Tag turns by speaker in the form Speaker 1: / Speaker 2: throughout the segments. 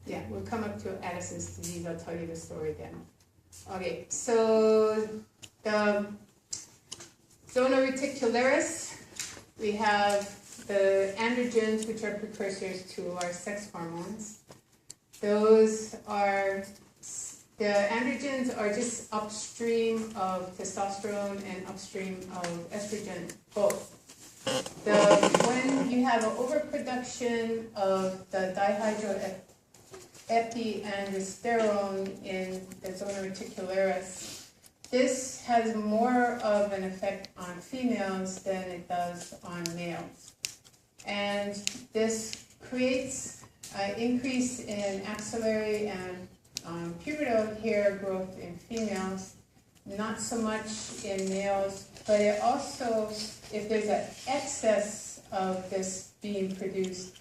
Speaker 1: Yeah, we'll come up to Addison's disease. I'll tell you the story then. Okay, so the zona reticularis, we have the androgens, which are precursors to our sex hormones. Those are, the androgens are just upstream of testosterone and upstream of estrogen, both. When you have an overproduction of the dihydroepiandrosterone in the zona reticularis, this has more of an effect on females than it does on males. And this creates an increase in axillary and pubertal hair growth in females, not so much in males, but it also, if there's an excess of this being produced,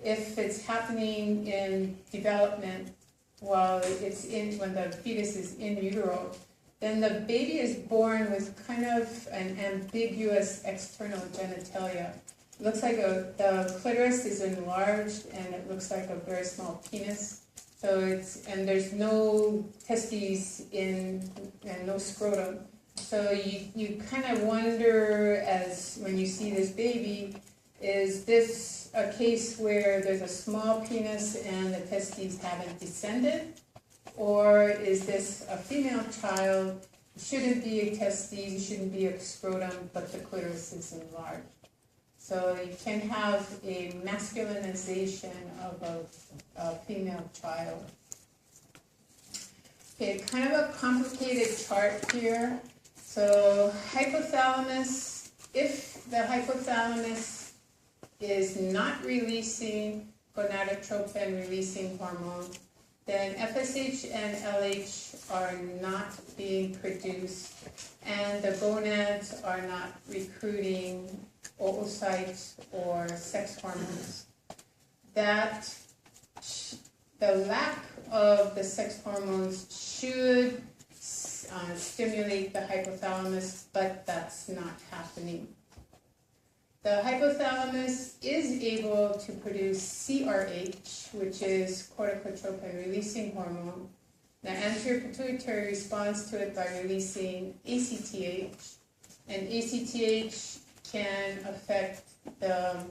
Speaker 1: if it's happening in development while it's in, when the fetus is in utero, then the baby is born with kind of an ambiguous external genitalia. It looks like the clitoris is enlarged and it looks like a very small penis. So and there's no testes and no scrotum. So you kind of wonder, as when you see this baby, is this a case where there's a small penis and the testes haven't descended? Or is this a female child? It shouldn't be a testes, it shouldn't be a scrotum, but the clitoris is enlarged. So you can have a masculinization of a female child. Okay, kind of a complicated chart here. So hypothalamus, if the hypothalamus is not releasing gonadotropin releasing hormone, then FSH and LH are not being produced, and the gonads are not recruiting oocytes or sex hormones. That the lack of the sex hormones should stimulate the hypothalamus, but that's not happening. The hypothalamus is able to produce CRH, which is corticotropin releasing hormone. The anterior pituitary responds to it by releasing ACTH, and ACTH can affect the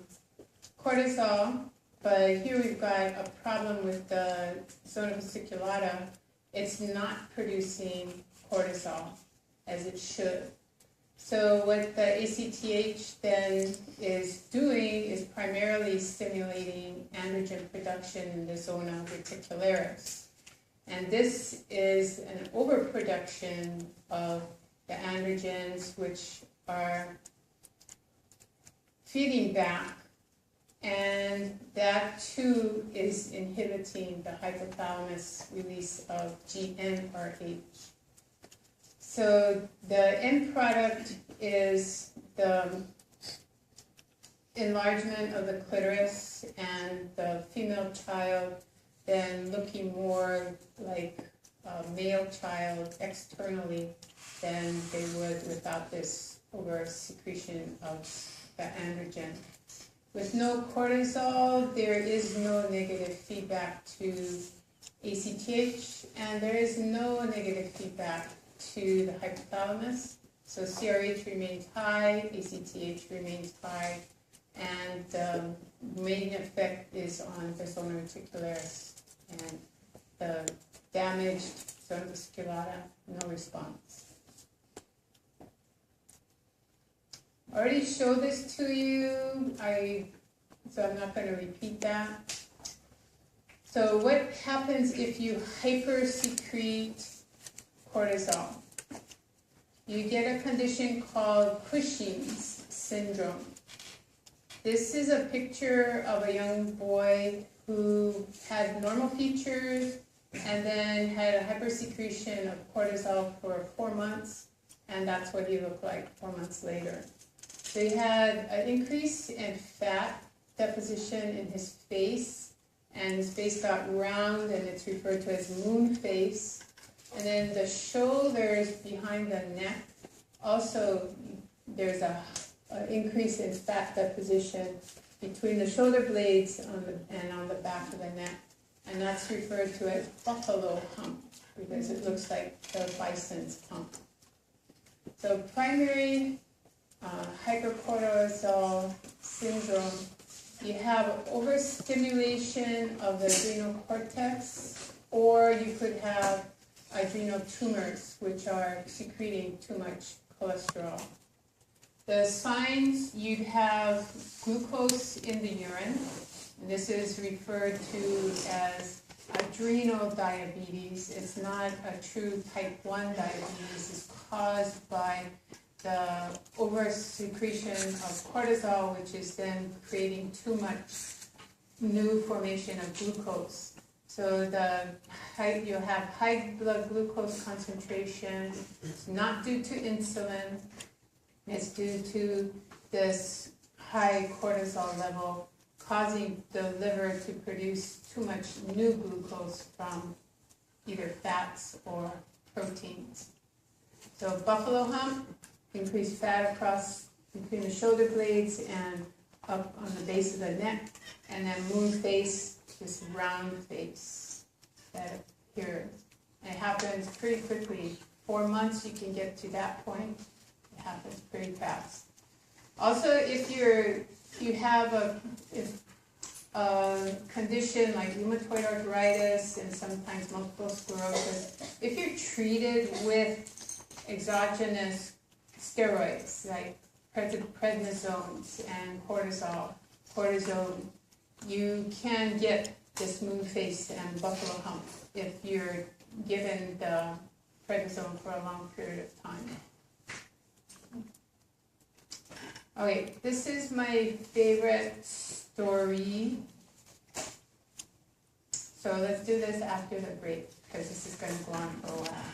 Speaker 1: cortisol, but here we've got a problem with the zona fasciculata. It's not producing cortisol as it should. So what the ACTH then is doing is primarily stimulating androgen production in the zona reticularis. And this is an overproduction of the androgens, which are feeding back, and that too is inhibiting the hypothalamus release of GnRH. So the end product is the enlargement of the clitoris and the female child then looking more like a male child externally than they would without this over secretion of the androgen. With no cortisol, there is no negative feedback to ACTH, and there is no negative feedback to the hypothalamus. So CRH remains high, ACTH remains high, and the main effect is on the zona reticularis, and the damaged zona fasciculata, no response. I already showed this to you, so I'm not going to repeat that. So what happens if you hypersecrete cortisol? You get a condition called Cushing's syndrome. This is a picture of a young boy who had normal features and then had a hypersecretion of cortisol for 4 months, and that's what he looked like 4 months later. So he had an increase in fat deposition in his face, and his face got round, and it's referred to as moon face. And then the shoulders behind the neck, also there's an increase in fat deposition between the shoulder blades and on the back of the neck. and that's referred to as buffalo hump because it looks like the bison's hump. So primary hypercortisol syndrome, you have overstimulation of the adrenal cortex, or you could have adrenal tumors, which are secreting too much cholesterol. The signs, you'd have glucose in the urine, and this is referred to as adrenal diabetes. It's not a true type 1 diabetes. It's caused by the over-secretion of cortisol, which is then creating too much new formation of glucose. So you'll have high blood glucose concentration. It's not due to insulin. It's due to this high cortisol level causing the liver to produce too much new glucose from either fats or proteins. So buffalo hump, increased fat across between the shoulder blades and up on the base of the neck, and then moon face, this round face that appears. And it happens pretty quickly. 4 months you can get to that point. It happens pretty fast. Also, if you have a condition like rheumatoid arthritis and sometimes multiple sclerosis, if you're treated with exogenous steroids like prednisones and cortisone, you can get this moon face and buffalo hump if you're given the prednisone for a long period of time. Okay, this is my favorite story. So let's do this after the break because this is going to go on for a while.